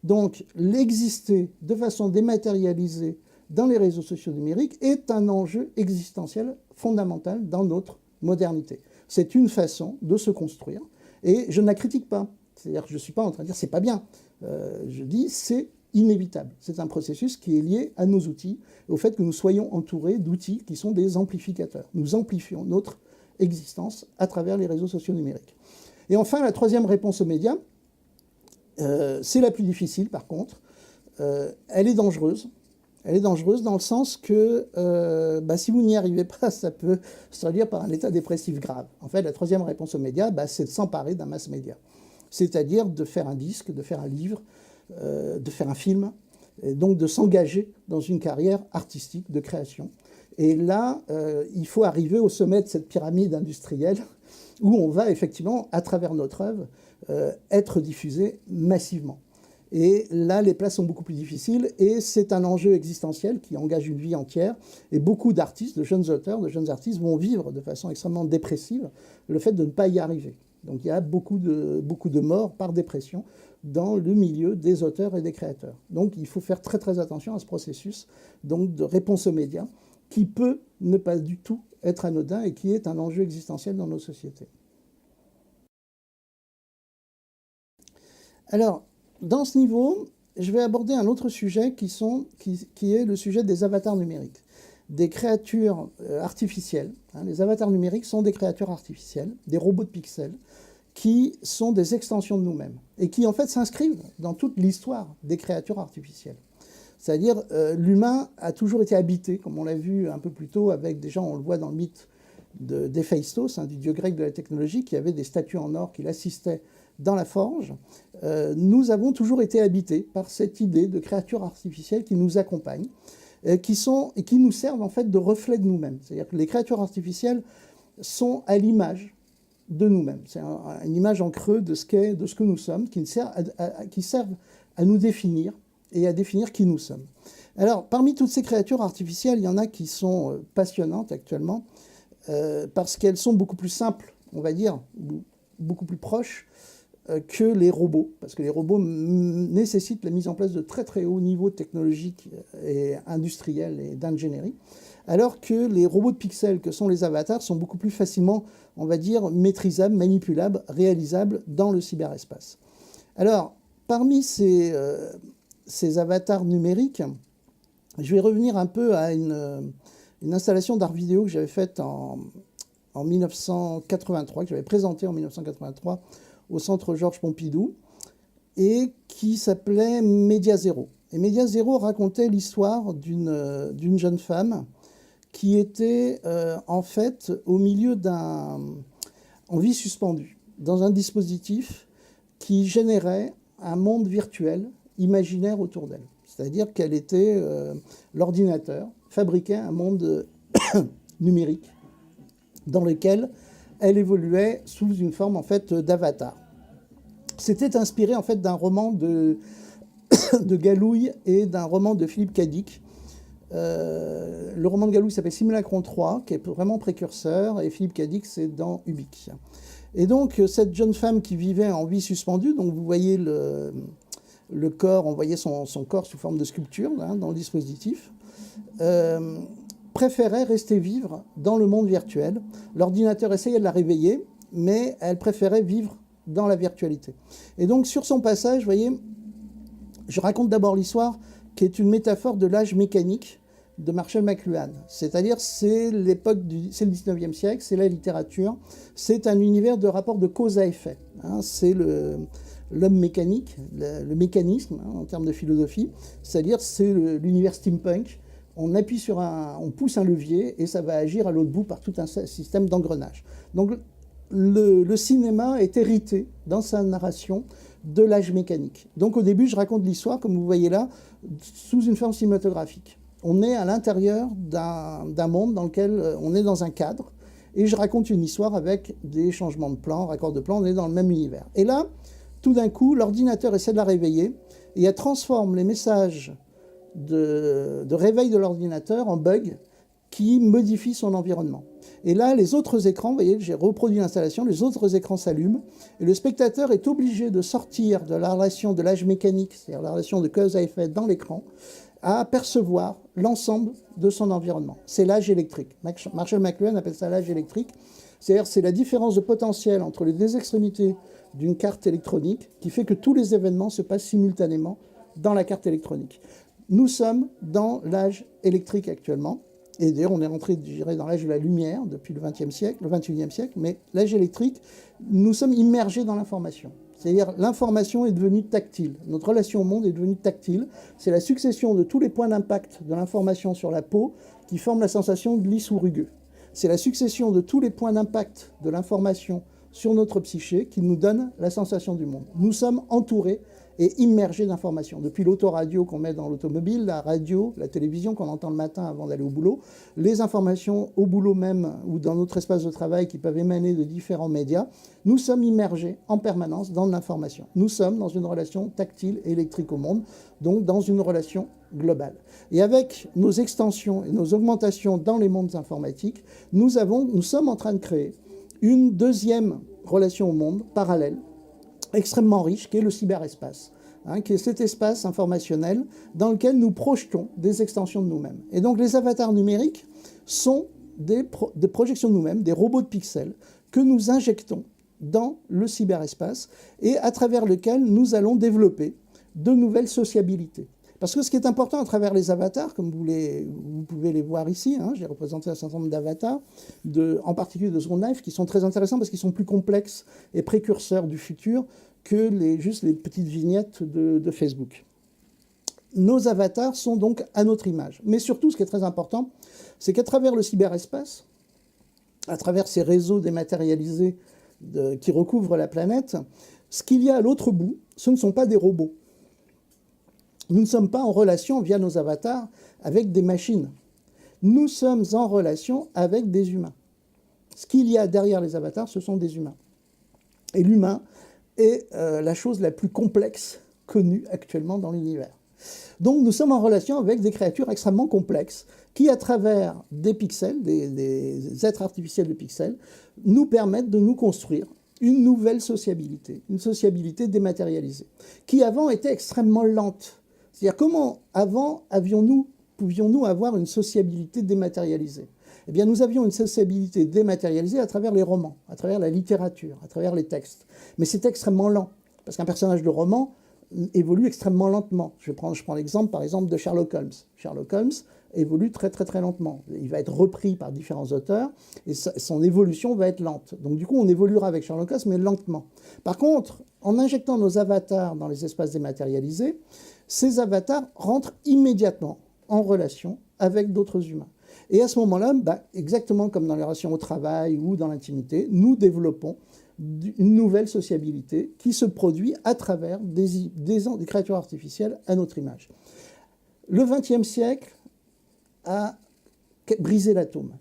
Donc, l'exister de façon dématérialisée dans les réseaux sociaux numériques est un enjeu existentiel fondamental dans notre modernité. C'est une façon de se construire et je ne la critique pas. C'est-à-dire que je ne suis pas en train de dire c'est pas bien. Je dis c'est inévitable. C'est un processus qui est lié à nos outils, au fait que nous soyons entourés d'outils qui sont des amplificateurs. Nous amplifions notre existence à travers les réseaux sociaux numériques. Et enfin, la troisième réponse aux médias, c'est la plus difficile par contre. Elle est dangereuse. Elle est dangereuse dans le sens que si vous n'y arrivez pas, ça peut se traduire par un état dépressif grave. En fait, la troisième réponse aux médias, c'est de s'emparer d'un mass média. C'est-à-dire de faire un disque, de faire un livre, de faire un film, et donc de s'engager dans une carrière artistique de création. Et là, il faut arriver au sommet de cette pyramide industrielle où on va effectivement, à travers notre œuvre, être diffusé massivement. Et là, les places sont beaucoup plus difficiles et c'est un enjeu existentiel qui engage une vie entière. Et beaucoup d'artistes, de jeunes auteurs, de jeunes artistes vont vivre de façon extrêmement dépressive le fait de ne pas y arriver. Donc il y a beaucoup de morts par dépression dans le milieu des auteurs et des créateurs. Donc il faut faire très très attention à ce processus donc, de réponse aux médias qui peut ne pas du tout être anodin et qui est un enjeu existentiel dans nos sociétés. Alors, dans ce niveau, je vais aborder un autre sujet qui est le sujet des avatars numériques, des créatures artificielles. Les avatars numériques sont des créatures artificielles, des robots de pixels, qui sont des extensions de nous-mêmes et qui en fait s'inscrivent dans toute l'histoire des créatures artificielles. C'est-à-dire l'humain a toujours été habité, comme on l'a vu un peu plus tôt avec des gens, on le voit dans le mythe d'Héphaïstos, du dieu grec de la technologie, qui avait des statues en or qui l'assistaient dans la forge. Nous avons toujours été habités par cette idée de créatures artificielles qui nous accompagnent, qui nous servent en fait de reflet de nous-mêmes. C'est-à-dire que les créatures artificielles sont à l'image de nous-mêmes. C'est une image en creux de ce que nous sommes, qui servent à nous définir et à définir qui nous sommes. Alors, parmi toutes ces créatures artificielles, il y en a qui sont passionnantes actuellement, parce qu'elles sont beaucoup plus simples, on va dire, beaucoup plus proches que les robots, parce que les robots nécessitent la mise en place de très très hauts niveaux technologiques et industriels et d'ingénierie, alors que les robots de pixels que sont les avatars sont beaucoup plus facilement, on va dire, maîtrisables, manipulables, réalisables dans le cyberespace. Alors, parmi ces avatars numériques, je vais revenir un peu à une installation d'art vidéo que j'avais faite en 1983, que j'avais présentée en 1983 au Centre Georges Pompidou, et qui s'appelait Média Zéro. Et Média Zéro racontait l'histoire d'une jeune femme qui était en fait au milieu en vie suspendue, dans un dispositif qui générait un monde virtuel, imaginaire autour d'elle. C'est-à-dire qu'elle était, l'ordinateur fabriquait un monde numérique dans lequel elle évoluait sous une forme en fait d'avatar. C'était inspiré en fait d'un roman de Galouille et d'un roman de Philippe Cadic. Le roman de Galouille s'appelle Simulacron 3, qui est vraiment précurseur, et Philippe Cadic, c'est dans Ubik. Et donc, cette jeune femme qui vivait en vie suspendue, donc vous voyez le corps, on voyait son corps sous forme de sculpture hein, dans le dispositif, préférait rester vivre dans le monde virtuel. L'ordinateur essayait de la réveiller, mais elle préférait vivre dans la virtualité. Et donc, sur son passage, vous voyez, je raconte d'abord l'histoire qui est une métaphore de l'âge mécanique de Marshall McLuhan. C'est-à-dire, c'est l'époque c'est le 19e siècle, c'est la littérature, c'est un univers de rapport de cause à effet. Hein, c'est l'homme mécanique, le mécanisme hein, en termes de philosophie, c'est-à-dire c'est l'univers steampunk. On appuie on pousse un levier et ça va agir à l'autre bout par tout un système d'engrenage. Donc le cinéma est hérité dans sa narration de l'âge mécanique. Donc au début, je raconte l'histoire, comme vous voyez là, sous une forme cinématographique. On est à l'intérieur d'un monde dans lequel on est dans un cadre, et je raconte une histoire avec des changements de plan, raccords de plan, on est dans le même univers. Et là, tout d'un coup, l'ordinateur essaie de la réveiller, et elle transforme les messages de réveil de l'ordinateur en bugs qui modifient son environnement. Et là, les autres écrans, vous voyez, j'ai reproduit l'installation, les autres écrans s'allument, et le spectateur est obligé de sortir de la relation de l'âge mécanique, c'est-à-dire la relation de cause à effet dans l'écran, à percevoir l'ensemble de son environnement. C'est l'âge électrique. Marshall McLuhan appelle ça l'âge électrique. C'est-à-dire c'est la différence de potentiel entre les deux extrémités d'une carte électronique qui fait que tous les événements se passent simultanément dans la carte électronique. Nous sommes dans l'âge électrique actuellement. Et d'ailleurs, on est rentré, je dirais, dans l'âge de la lumière depuis le XXe siècle, le XXIe siècle, mais l'âge électrique, nous sommes immergés dans l'information. C'est-à-dire, l'information est devenue tactile. Notre relation au monde est devenue tactile. C'est la succession de tous les points d'impact de l'information sur la peau qui forment la sensation de lisse ou rugueux. C'est la succession de tous les points d'impact de l'information sur notre psyché qui nous donne la sensation du monde. Nous sommes entourés et immergé d'informations. Depuis l'autoradio qu'on met dans l'automobile, la radio, la télévision qu'on entend le matin avant d'aller au boulot, les informations au boulot même ou dans notre espace de travail qui peuvent émaner de différents médias, nous sommes immergés en permanence dans l'information. Nous sommes dans une relation tactile et électrique au monde, donc dans une relation globale. Et avec nos extensions et nos augmentations dans les mondes informatiques, nous sommes en train de créer une deuxième relation au monde parallèle, extrêmement riche, qui est le cyberespace, hein, qui est cet espace informationnel dans lequel nous projetons des extensions de nous-mêmes. Et donc les avatars numériques sont des projections de nous-mêmes, des robots de pixels que nous injectons dans le cyberespace et à travers lequel nous allons développer de nouvelles sociabilités. Parce que ce qui est important à travers les avatars, comme vous pouvez les voir ici, hein, j'ai représenté un certain nombre d'avatars, en particulier de Second Life, qui sont très intéressants parce qu'ils sont plus complexes et précurseurs du futur que juste les petites vignettes de Facebook. Nos avatars sont donc à notre image. Mais surtout, ce qui est très important, c'est qu'à travers le cyberespace, à travers ces réseaux dématérialisés qui recouvrent la planète, ce qu'il y a à l'autre bout, ce ne sont pas des robots. Nous ne sommes pas en relation via nos avatars avec des machines. Nous sommes en relation avec des humains. Ce qu'il y a derrière les avatars, ce sont des humains. Et l'humain est la chose la plus complexe connue actuellement dans l'univers. Donc nous sommes en relation avec des créatures extrêmement complexes qui, à travers des pixels, des êtres artificiels de pixels, nous permettent de nous construire une nouvelle sociabilité, une sociabilité dématérialisée, qui avant était extrêmement lente. C'est-à-dire comment avant avions-nous pouvions-nous avoir une sociabilité dématérialisée? Eh bien, nous avions une sociabilité dématérialisée à travers les romans, à travers la littérature, à travers les textes. Mais c'est extrêmement lent, parce qu'un personnage de roman évolue extrêmement lentement. Je prends l'exemple, par exemple, de Sherlock Holmes. Sherlock Holmes évolue très très très lentement. Il va être repris par différents auteurs et son évolution va être lente. Donc du coup, on évoluera avec Sherlock Holmes, mais lentement. Par contre, en injectant nos avatars dans les espaces dématérialisés, ces avatars rentrent immédiatement en relation avec d'autres humains. Et à ce moment-là, exactement comme dans les relations au travail ou dans l'intimité, nous développons une nouvelle sociabilité qui se produit à travers des créatures artificielles à notre image. Le XXe siècle a brisé l'atome.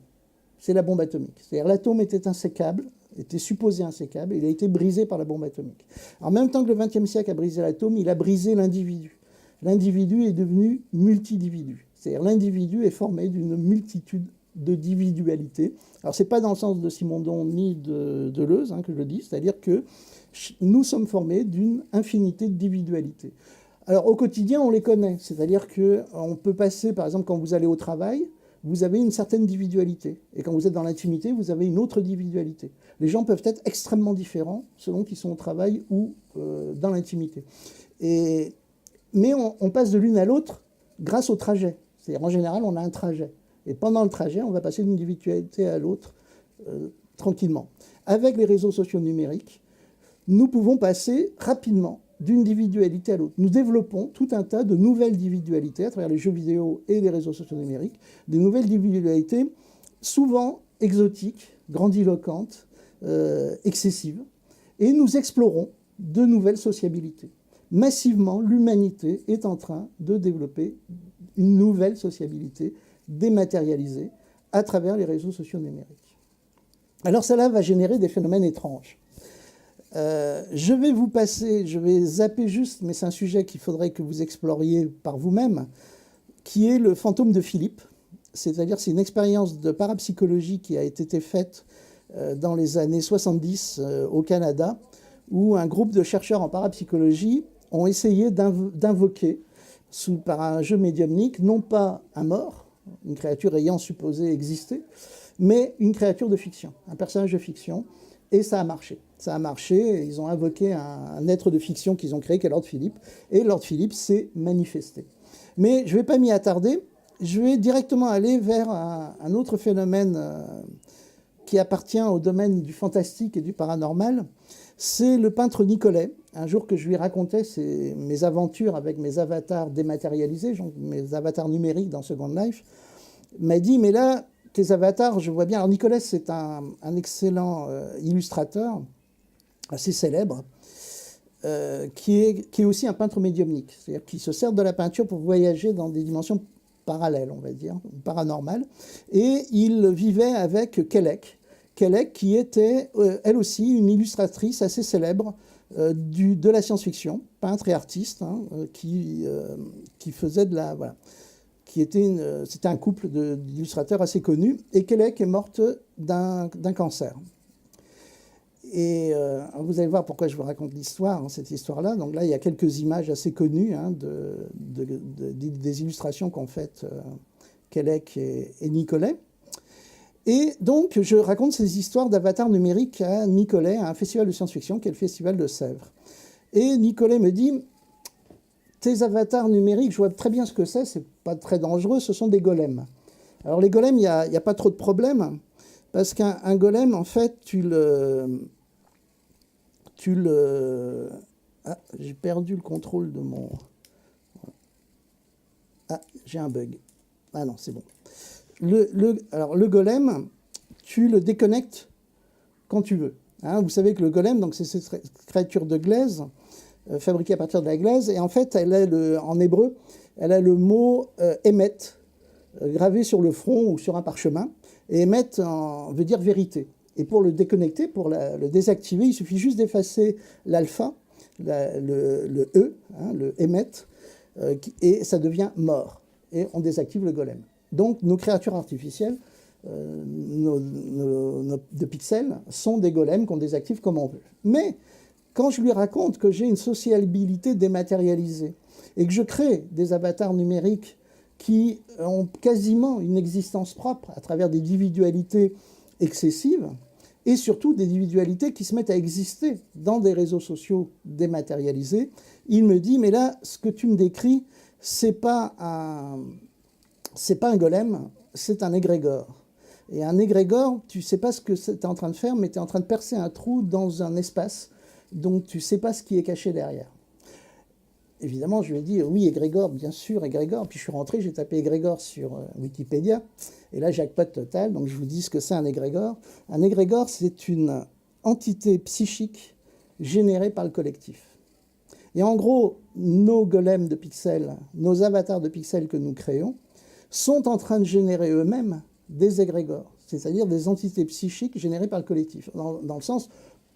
C'est la bombe atomique. C'est-à-dire l'atome était insécable, était supposé insécable, et il a été brisé par la bombe atomique. En même temps que le XXe siècle a brisé l'atome, il a brisé l'individu. L'individu est devenu multidividu. C'est-à-dire l'individu est formé d'une multitude de individualités. Alors, ce n'est pas dans le sens de Simondon ni de Deleuze que je le dis, c'est-à-dire que nous sommes formés d'une infinité d'individualités. Alors, au quotidien, on les connaît, c'est-à-dire qu'on peut passer, par exemple, quand vous allez au travail, vous avez une certaine individualité. Et quand vous êtes dans l'intimité, vous avez une autre individualité. Les gens peuvent être extrêmement différents selon qu'ils sont au travail ou dans l'intimité. Mais on passe de l'une à l'autre grâce au trajet. C'est-à-dire, en général, on a un trajet. Et pendant le trajet, on va passer d'une individualité à l'autre tranquillement. Avec les réseaux sociaux numériques, nous pouvons passer rapidement d'une individualité à l'autre. Nous développons tout un tas de nouvelles individualités à travers les jeux vidéo et les réseaux sociaux numériques, des nouvelles individualités souvent exotiques, grandiloquentes, excessives, et nous explorons de nouvelles sociabilités. Massivement, l'humanité est en train de développer une nouvelle sociabilité dématérialisée à travers les réseaux sociaux numériques. Alors cela va générer des phénomènes étranges. Je vais zapper juste, mais c'est un sujet qu'il faudrait que vous exploriez par vous-même, qui est le fantôme de Philippe. C'est-à-dire c'est une expérience de parapsychologie qui a été faite dans les années 70 au Canada, où un groupe de chercheurs en parapsychologie ont essayé d'invoquer, par un jeu médiumnique, non pas un mort, une créature ayant supposé exister, mais une créature de fiction, un personnage de fiction, et ça a marché. Ça a marché, ils ont invoqué un être de fiction qu'ils ont créé, qui est Lord Philippe, et Lord Philippe s'est manifesté. Mais je ne vais pas m'y attarder, je vais directement aller vers un autre phénomène qui appartient au domaine du fantastique et du paranormal. C'est le peintre Nicolet. Un jour que je lui racontais mes aventures avec mes avatars dématérialisés, mes avatars numériques dans Second Life, m'a dit, mais là, tes avatars, je vois bien. Alors Nicolet, c'est un excellent illustrateur, assez célèbre, qui est aussi un peintre médiumnique, c'est-à-dire qui se sert de la peinture pour voyager dans des dimensions parallèles, on va dire, paranormales. Et il vivait avec Kellek, qui était elle aussi une illustratrice assez célèbre de la science-fiction, peintre et artiste, qui faisait de la... Voilà, c'était un couple d'illustrateurs assez connus, et Kellek est morte d'un cancer. Et vous allez voir pourquoi je vous raconte l'histoire, cette histoire-là. Donc là, il y a quelques images assez connues des illustrations qu'ont faites Kellek et Nicolet. Et donc, je raconte ces histoires d'avatars numériques à Nicolet, à un festival de science-fiction qui est le Festival de Sèvres. Et Nicolet me dit, tes avatars numériques, je vois très bien ce que c'est pas très dangereux, ce sont des golems. Alors les golems, il n'y a pas trop de problème, parce qu'un golem, en fait, Ah, j'ai perdu le contrôle de mon... Ah, j'ai un bug. Ah non, c'est bon. Alors le golem, tu le déconnectes quand tu veux. Vous savez que le golem, donc c'est cette créature de glaise, fabriquée à partir de la glaise, et en fait, en hébreu, elle a le mot émet, gravé sur le front ou sur un parchemin, et émet veut dire vérité. Et pour le déconnecter, pour le désactiver, il suffit juste d'effacer l'alpha, le E, le émet, et ça devient mort. Et on désactive le golem. Donc nos créatures artificielles, de pixels, sont des golems qu'on désactive comme on veut. Mais quand je lui raconte que j'ai une sociabilité dématérialisée et que je crée des avatars numériques qui ont quasiment une existence propre à travers des individualités excessives et surtout des individualités qui se mettent à exister dans des réseaux sociaux dématérialisés. Il me dit, mais là, ce que tu me décris, c'est pas un golem, c'est un égrégore. Et un égrégore, tu ne sais pas ce que tu es en train de faire, mais tu es en train de percer un trou dans un espace, donc tu ne sais pas ce qui est caché derrière. Évidemment, je lui ai dit, oui, égrégore, bien sûr, égrégore. Puis je suis rentré, j'ai tapé égrégore sur Wikipédia, et là, jackpot total, donc je vous dis ce que c'est un égrégore. Un égrégore, c'est une entité psychique générée par le collectif. Et en gros, nos golems de pixels, nos avatars de pixels que nous créons, sont en train de générer eux-mêmes des égrégores, c'est-à-dire des entités psychiques générées par le collectif. Dans le sens,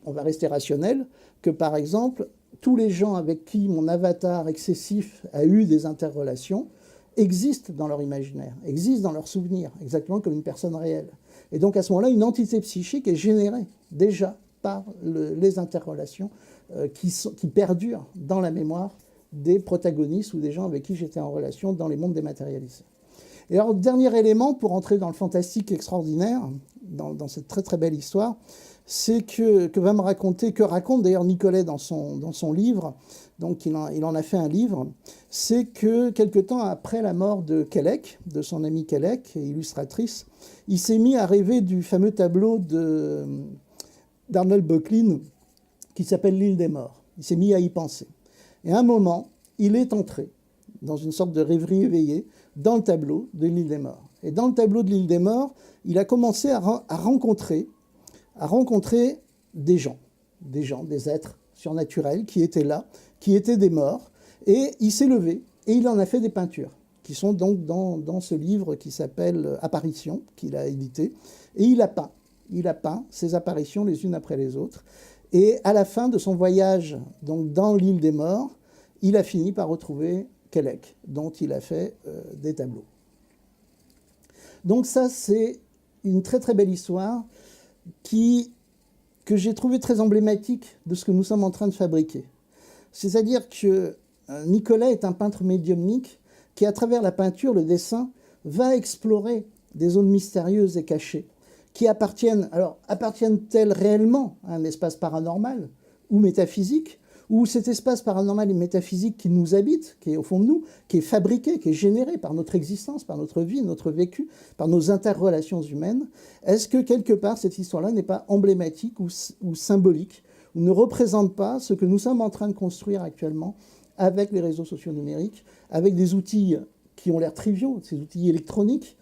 on va rester rationnel, que par exemple, tous les gens avec qui mon avatar excessif a eu des interrelations existent dans leur imaginaire, existent dans leur souvenir, exactement comme une personne réelle. Et donc à ce moment-là, une entité psychique est générée déjà par les interrelations qui perdurent dans la mémoire des protagonistes ou des gens avec qui j'étais en relation dans les mondes dématérialisés. Et alors, dernier élément pour entrer dans le fantastique extraordinaire, dans cette très très belle histoire, c'est que raconte d'ailleurs Nicolet dans son livre, donc il en a fait un livre, c'est que quelque temps après la mort de Kellek, de son amie Kellek, illustratrice, il s'est mis à rêver du fameux tableau d'Arnold Böcklin qui s'appelle L'île des morts. Il s'est mis à y penser. Et à un moment, il est entré dans une sorte de rêverie éveillée dans le tableau de l'île des morts. Et dans le tableau de l'île des morts, il a commencé à rencontrer des gens, des êtres surnaturels qui étaient là, qui étaient des morts, et il s'est levé et il en a fait des peintures, qui sont donc dans ce livre qui s'appelle Apparitions, qu'il a édité, et il a peint ces apparitions les unes après les autres, et à la fin de son voyage donc dans l'île des morts, il a fini par retrouver Kellek, dont il a fait des tableaux. Donc ça, c'est une très très belle histoire que j'ai trouvée très emblématique de ce que nous sommes en train de fabriquer. C'est-à-dire que Nicolet est un peintre médiumnique qui, à travers la peinture, le dessin, va explorer des zones mystérieuses et cachées, qui appartiennent-elles réellement à un espace paranormal ou métaphysique, ou cet espace paranormal et métaphysique qui nous habite, qui est au fond de nous, qui est fabriqué, qui est généré par notre existence, par notre vie, notre vécu, par nos interrelations humaines, est-ce que quelque part cette histoire-là n'est pas emblématique ou symbolique, ou ne représente pas ce que nous sommes en train de construire actuellement avec les réseaux sociaux numériques, avec des outils qui ont l'air triviaux, ces outils électroniques,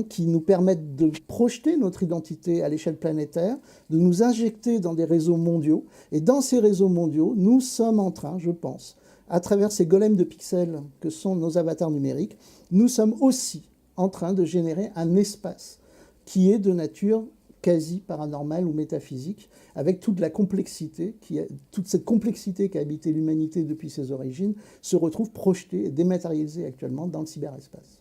qui nous permettent de projeter notre identité à l'échelle planétaire, de nous injecter dans des réseaux mondiaux. Et dans ces réseaux mondiaux, nous sommes en train, je pense, à travers ces golems de pixels que sont nos avatars numériques, nous sommes aussi en train de générer un espace qui est de nature quasi paranormale ou métaphysique, avec toute cette complexité qui a habité l'humanité depuis ses origines, se retrouve projetée et dématérialisée actuellement dans le cyberespace.